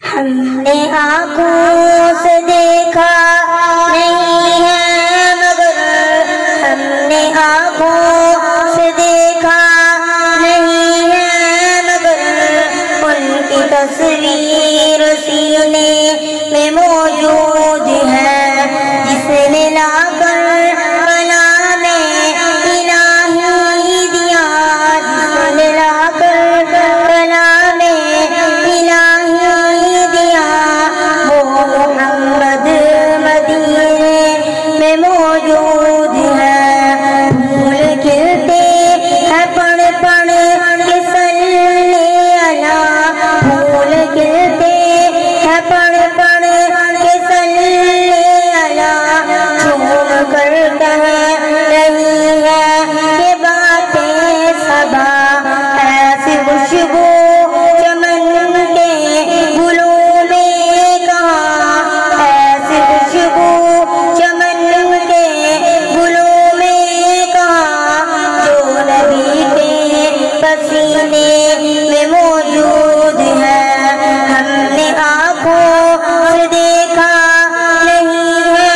ہم نے آنکھوں سے دیکھا نہیں ہے مگر ہم نے آنکھوں سے دیکھا نہیں ہے مگر ان کی تصویر سینے میں موجود ہے جس نے لا کر کلام الہی دیا جس نے لا کر کلام الہی دیا وہ محمد مدینے میں موجود ہے پھول کھلتے ہیں پڑھ پڑھ کے صلی اللہ پھول کھلتے ہیں پڑھ پڑھ کے صلی اللہ جھوم کر کہہ رہی ہے کہ باتیں صبا ایسی خوشبو چمن کے گلوں میں کہاں ایسی خوشبو چمن کے گلوں میں کہاں جو نبی کے پسینے میں موجود ہے ہم نے آنکھوں سے دیکھا نہیں ہے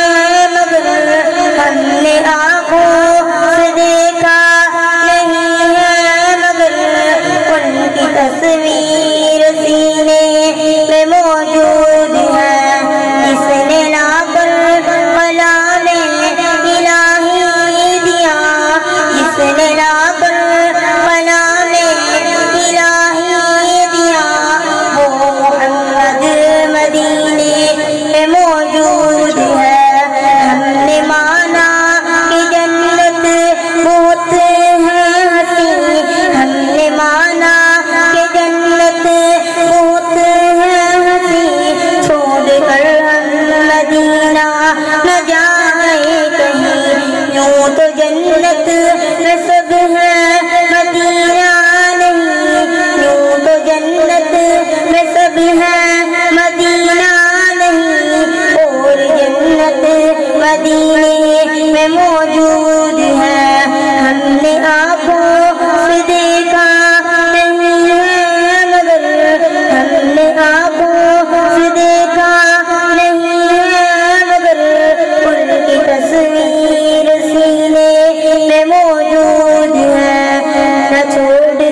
مگر ہم نے آنکھوں سے دیکھا نہیں ہے مگر ان کی تصویر سینے میں موجود ہے جس نے لا کر کلام الہی دیا جس نے لا کر کلام الہی دیا وہ محمد مدینے میں موجود ہے ہم نے مانا کہ جنت بہت ہے حسین ہم نے مانا کہ جنت بہت ہے حسین چھوڑ کر ہم مدینہ نہ جائے کہیں یوں تو جنت میں سب ہے مدینہ نہیں یوں تو جنت میں سب ہے مدینہ نہیں اور جنت مدینے میں موجود ہے ہم نے آنکھوں سے دیکھا نہیں ہے مگر ہم نے آنکھوں سے دیکھا نہیں ہے مگر ان کی تصویر سینے میں موجود ہے نہ چھوڑ کے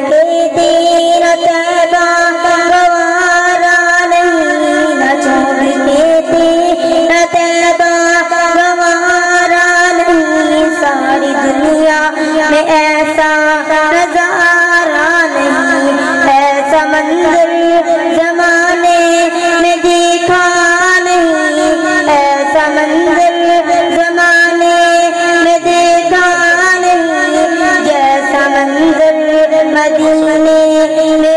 تیرا طیبہ گوارا نہیں نہ چھوڑ کے تیرا طیبہ گوارا نہیں ساری دنیا میں ایسا نظارہ نہیں ایسا منظر زمانے میں دیکھا نہیں ایسا منظر زمانے میں دیکھا نہیں جیسا منظر مدینے میں